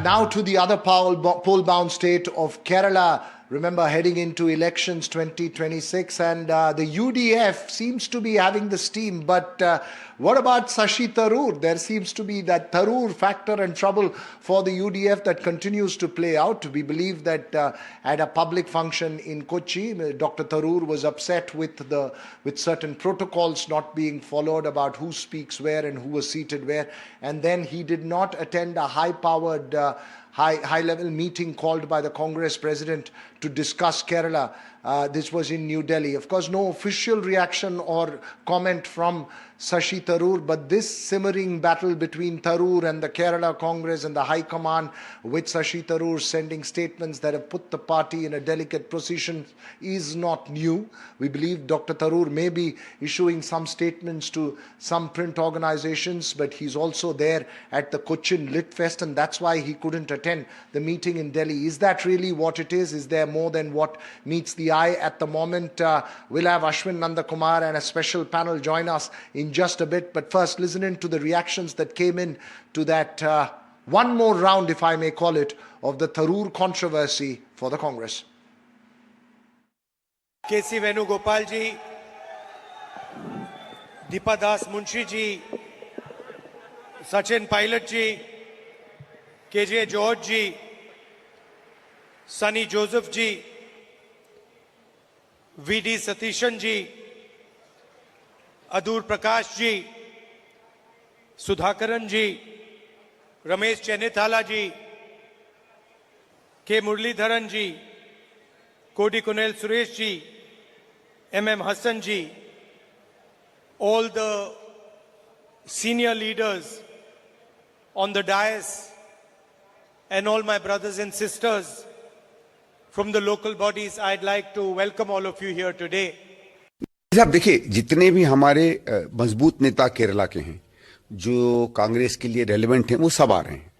Now to the other poll-bound state of Kerala. Remember, heading into elections 2026, and the UDF seems to be having the steam. But what about Sashi Tharoor? There seems to be that Tharoor factor and trouble for the UDF that continues to play out. We believe that at a public function in Kochi, Dr. Tharoor was upset with certain protocols not being followed about who speaks where and who was seated where, and then he did not attend a high-powered high-level meeting called by the Congress president to discuss Kerala. This was in New Delhi. Of course, no official reaction or comment from Sashi Tharoor, but this simmering battle between Tharoor and the Kerala Congress and the High Command, with Sashi Tharoor sending statements that have put the party in a delicate position, is not new. We believe Dr. Tharoor may be issuing some statements to some print organizations, but he's also there at the Kozhikode Lit Fest, and that's why he couldn't attend the meeting in Delhi. Is that really what it is? Is there more than what meets the eye at the moment? We'll have Ashwin Nandakumar and a special panel join us in just a bit, but first listen in to the reactions that came in to that one more round, if I may call it, of the Tharoor controversy for the Congress. KC Venugopal ji, Deepa Das Munshi ji, Sachin Pilot ji, KJ George ji, Sunny Joseph ji, VD Satishan ji, Adoor Prakash ji, Sudhakaran जी, रमेश चैनिथाला जी, के मुरलीधरन जी, कोडी कुनेल Suresh ji, MM Hassan ji, all the senior leaders on the dais, and all my brothers and sisters from the local bodies, I'd like to welcome all of you here today. साहब देखिए, जितने भी हमारे मजबूत नेता केरला के हैं जो कांग्रेस के लिए रेलेवेंट हैं, वो सब आ रहे हैं.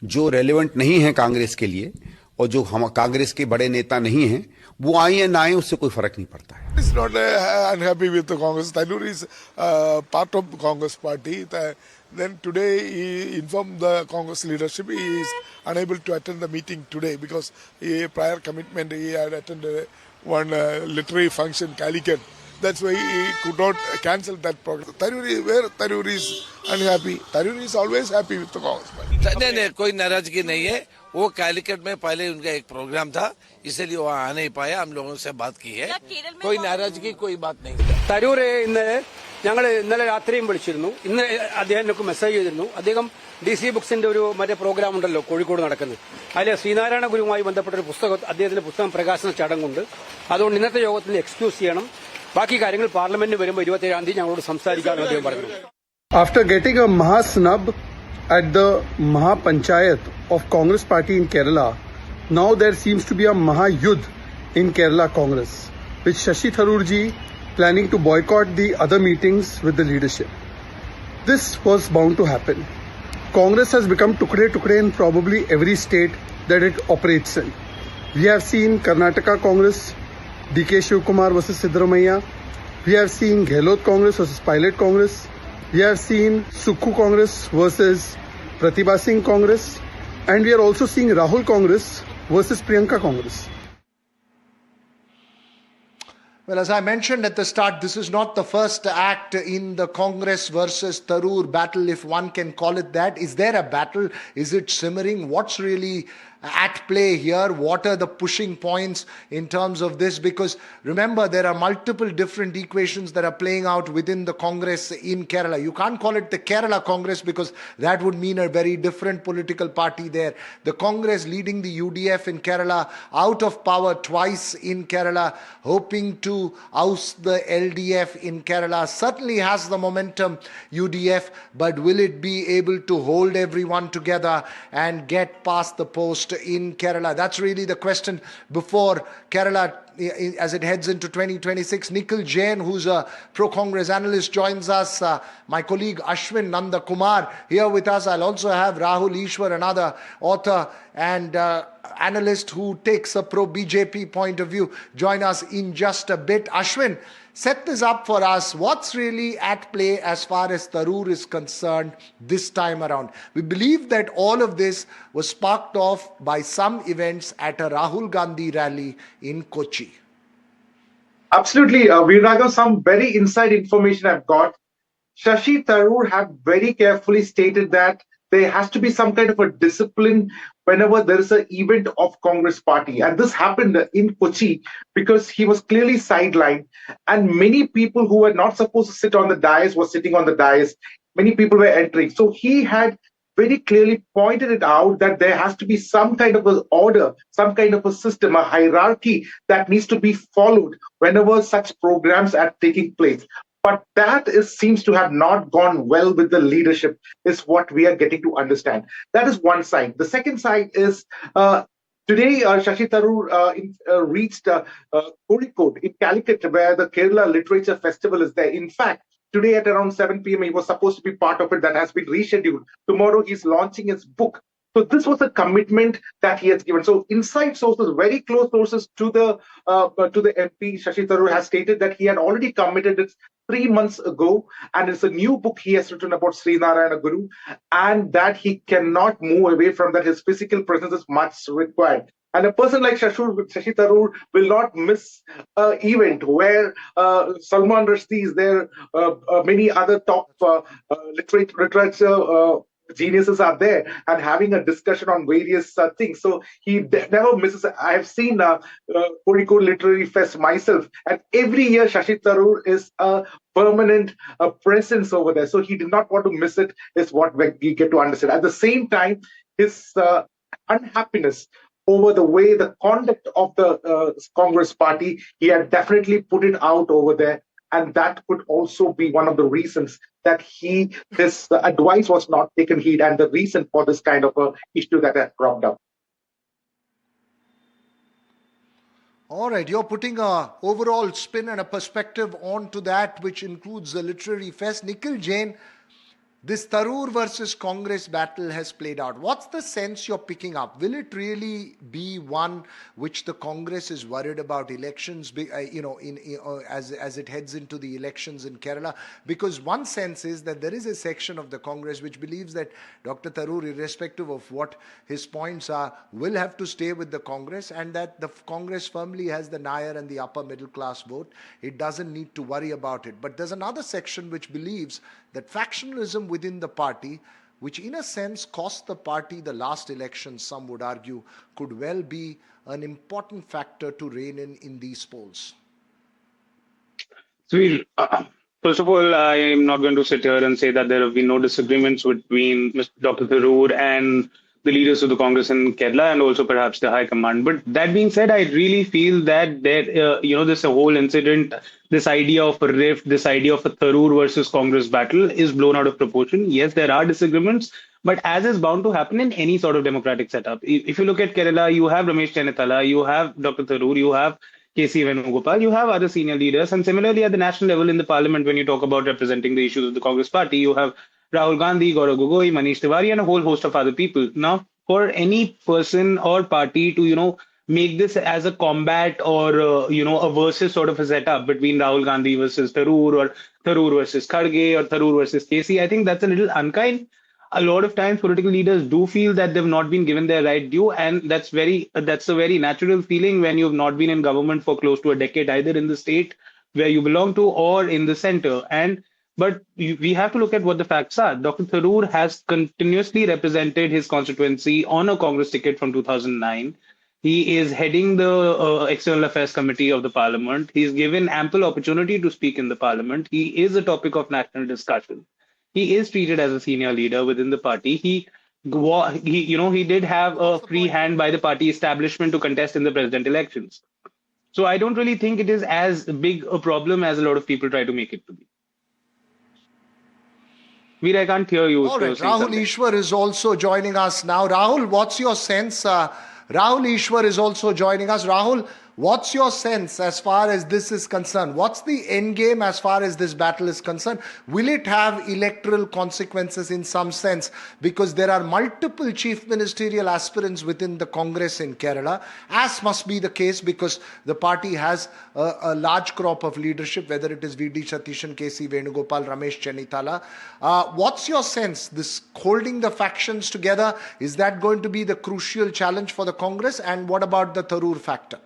जो रेलेवेंट नहीं है कांग्रेस के लिए और जो हम कांग्रेस के बड़े नेता नहीं हैं, वो आए या ना आए, उससे कोई फर्क नहीं पड़ता है. He's not unhappy with the Congress. Tharoor is part of the Congress party. Then today he informed the Congress leadership he is unable to attend the meeting today because prior commitment he had attended one literary function, Calicut. That's why he could not cancel that program. Tharoor is unhappy. Tharoor is always happy with the Congress party. नहीं, कोई नाराजगी नहीं है. वो कैलिकट में पहले उनका एक प्रोग्राम था, इसलिए वो आ नहीं पाया. हम लोगों से बात की है. कोई नाराजगी, कोई बात नहीं. തരൂർ ഞങ്ങൾ ഇന്നലെ രാത്രിയും വിളിച്ചിരുന്നു. ഇന്ന് അദ്ദേഹം എനിക്ക് മെസ്സേജ് ചെയ്തിരുന്നു. അദ്ദേഹം DC ബുക്സിന്റെ ഒരു മറ്റേ പ്രോഗ്രാം ഉണ്ടല്ലോ കോഴിക്കോട് നടക്കുന്നത്. അതിലെ ശ്രീനാരായണ ഗുരുവുമായി ബന്ധപ്പെട്ട ഒരു പുസ്തകം, അദ്ദേഹത്തിന്റെ പുസ്തകം പ്രകാശന ചടങ്ങുണ്ട്. അതുകൊണ്ട് ഇന്നത്തെ യോഗത്തിൽ എക്സ്ക്യൂസ് ചെയ്യണം. ബാക്കി കാര്യങ്ങൾ പാർലമെന്റിന് വരുമ്പോൾ 27-ാം തീയതി ഞങ്ങളോട് സംസാരിക്കാമെന്ന് അദ്ദേഹം പറഞ്ഞു. After getting a Maha snub at the Maha Panchayat of Congress party in Kerala, now there seems to be a Maha Yudh in Kerala Congress, with Shashi Tharoor ji planning to boycott the other meetings with the leadership. This was bound to happen. Congress has become tukde in probably every state that it operates in. We have seen Karnataka Congress, DK Shivkumar versus Siddaramaiah. We have seen Gehlot Congress versus Pilot Congress. We have seen Sukhu Congress versus Pratibha Singh Congress. And we are also seeing Rahul Congress versus Priyanka Congress. Well, as I mentioned at the start, this is not the first act in the Congress versus Tharoor battle, if one can call it that. Is there a battle? Is it simmering? What's really at play here? What are the pushing points in terms of this? Because remember, there are multiple different equations that are playing out within the Congress in Kerala. You can't call it the Kerala Congress because that would mean a very different political party there. The Congress leading the UDF in Kerala out of power twice in Kerala, hoping to oust the LDF in Kerala. Certainly has the momentum, UDF, but will it be able to hold everyone together and get past the post in Kerala? That's really the question before Kerala as it heads into 2026. Nikhil Jain, who's a pro-Congress analyst, joins us. My colleague Ashwin Nanda Kumar here with us. I'll also have Rahul Ishwar, another author and analyst who takes a pro-BJP point of view, join us in just a bit. Ashwin, set this up for us. What's really at play as far as Tharoor is concerned this time around? We believe that all of this was sparked off by some events at a Rahul Gandhi rally in Kochi. Absolutely, Viragam, some very inside information I've got. Shashi Tharoor had very carefully stated that there has to be some kind of a discipline whenever there is an event of Congress party. And this happened in Kochi because he was clearly sidelined. And many people who were not supposed to sit on the dais were sitting on the dais. Many people were entering. So he had very clearly pointed it out that there has to be some kind of an order, some kind of a system, a hierarchy that needs to be followed whenever such programs are taking place. But that seems to have not gone well with the leadership, is what we are getting to understand. That is one side. The second side is today Shashi Tharoor reached Kozhikode in Calicut, where the Kerala Literature Festival is there. In fact, today at around 7 p.m., he was supposed to be part of it. That has been rescheduled. Tomorrow, he's launching his book. So this was a commitment that he has given. So inside sources, very close sources to the MP, Shashi Tharoor has stated that he had already committed it 3 months ago, and it's a new book he has written about Sri Narayana Guru, and that he cannot move away from that. His physical presence is much required. And a person like Shashi Tharoor will not miss an event where Salman Rushdie is there, many other top literature geniuses are there, and having a discussion on various things. So he never misses. I have seen Kozhikode Literary Fest myself, and every year Shashi Tharoor is a permanent presence over there. So he did not want to miss it, is what we get to understand. At the same time, his unhappiness over the way the conduct of the Congress party, he had definitely put it out over there. And that could also be one of the reasons that his advice was not taken heed, and the reason for this kind of a issue that has cropped up. All right, you're putting a overall spin and a perspective onto that, which includes the literary fest. Nikhil Jain, this Tharoor versus Congress battle has played out. What's the sense you're picking up? Will it really be one which the Congress is worried about elections, as it heads into the elections in Kerala? Because one sense is that there is a section of the Congress which believes that Dr. Tharoor, irrespective of what his points are, will have to stay with the Congress, and that the Congress firmly has the Nair and the upper middle class vote. It doesn't need to worry about it. But there's another section which believes that factionalism within the party, which in a sense cost the party the last election, some would argue, could well be an important factor to rein in these polls. So, first of all, I am not going to sit here and say that there have been no disagreements between Mr. Dr. Tharoor and the leaders of the Congress in Kerala, and also perhaps the High Command. But that being said, I really feel that this whole incident, this idea of a rift, this idea of a Tharoor versus Congress battle is blown out of proportion. Yes, there are disagreements, but as is bound to happen in any sort of democratic setup. If you look at Kerala, you have Ramesh Chennithala, you have Dr. Tharoor, you have KC Venugopal, you have other senior leaders, and similarly at the national level in the parliament, when you talk about representing the issues of the Congress party, you have Rahul Gandhi, Gaurav Gogoi, Manish Tiwari, and a whole host of other people. Now, for any person or party to, make this as a combat or, a versus sort of a setup between Rahul Gandhi versus Tharoor, or Tharoor versus Kharge, or Tharoor versus KC, I think that's a little unkind. A lot of times political leaders do feel that they've not been given their right due, and that's a very natural feeling when you've not been in government for close to a decade, either in the state where you belong to or in the center. But we have to look at what the facts are. Dr. Tharoor has continuously represented his constituency on a Congress ticket from 2009. He is heading the External Affairs Committee of the Parliament. He's given ample opportunity to speak in the Parliament. He is a topic of national discussion. He is treated as a senior leader within the party. He did have a free hand by the party establishment to contest in the president elections. So I don't really think it is as big a problem as a lot of people try to make it to be. Veer, I can't hear you. All right, Rahul Ishwar is also joining us now. Rahul, what's your sense? Rahul Ishwar is also joining us. Rahul, What's your sense as far as this is concerned? What's the end game as far as this battle is concerned? Will it have electoral consequences in some sense? Because there are multiple chief ministerial aspirants within the Congress in Kerala, as must be the case because the party has a large crop of leadership, whether it is V.D. Satishan, K.C. Venugopal, Ramesh Chennithala. What's your sense? This holding the factions together, is that going to be the crucial challenge for the Congress? And what about the Tharoor factor?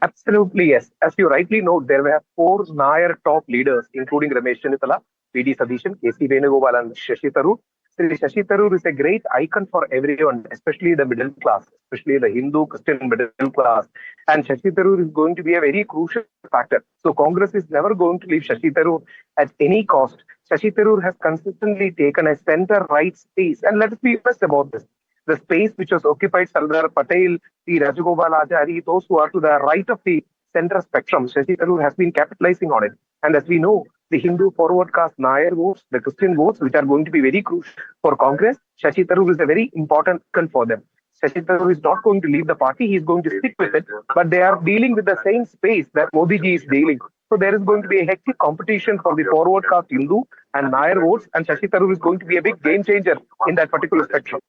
Absolutely, yes. As you rightly note, there were four Nair top leaders, including Ramesh Chennithala, V.D. Satishan, K.C. Venugopal, and Shashi Tharoor. Shashi Tharoor is a great icon for everyone, especially the middle class, especially the Hindu Christian middle class. And Shashi Tharoor is going to be a very crucial factor. So Congress is never going to leave Shashi Tharoor at any cost. Shashi Tharoor has consistently taken a center-right space. And let us be honest about this. The space which was occupied Sardar Patel, the Rajagopalachari, those who are to the right of the center spectrum, Shashi Tharoor has been capitalizing on it. And as we know, the Hindu forward caste Nair votes, the Christian votes, which are going to be very crucial for Congress, Shashi Tharoor is a very important icon for them. Shashi Tharoor is not going to leave the party, he is going to stick with it, but they are dealing with the same space that Modi ji is dealing. So there is going to be a hectic competition for the forward caste Hindu and Nair votes, and Shashi Tharoor is going to be a big game changer in that particular spectrum.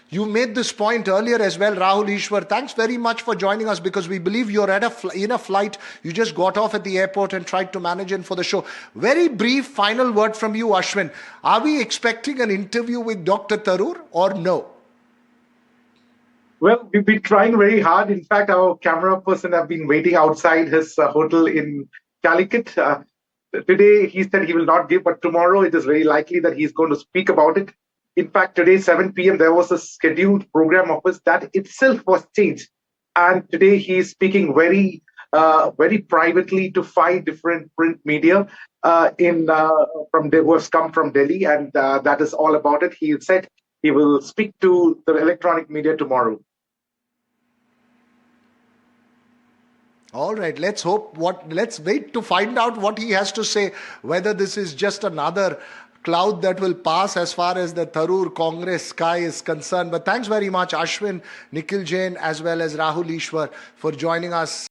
You made this point earlier as well, Rahul Ishwar. Thanks very much for joining us because we believe you're at in a flight. You just got off at the airport and tried to manage in for the show. Very brief final word from you, Ashwin. Are we expecting an interview with Dr. Tharoor or no? Well, we've been trying very hard. In fact, our camera person have been waiting outside his hotel in Calicut. Today, he said he will not give, but tomorrow it is very likely that he's going to speak about it. In fact, today, 7 p.m., there was a scheduled program of his that itself was changed. And today he is speaking very privately to 5 different print media who has come from Delhi. And that is all about it. He said he will speak to the electronic media tomorrow. All right, let's wait to find out what he has to say, whether this is just another cloud that will pass as far as the Tharoor Congress sky is concerned. But thanks very much, Ashwin, Nikhil Jain, as well as Rahul Ishwar for joining us.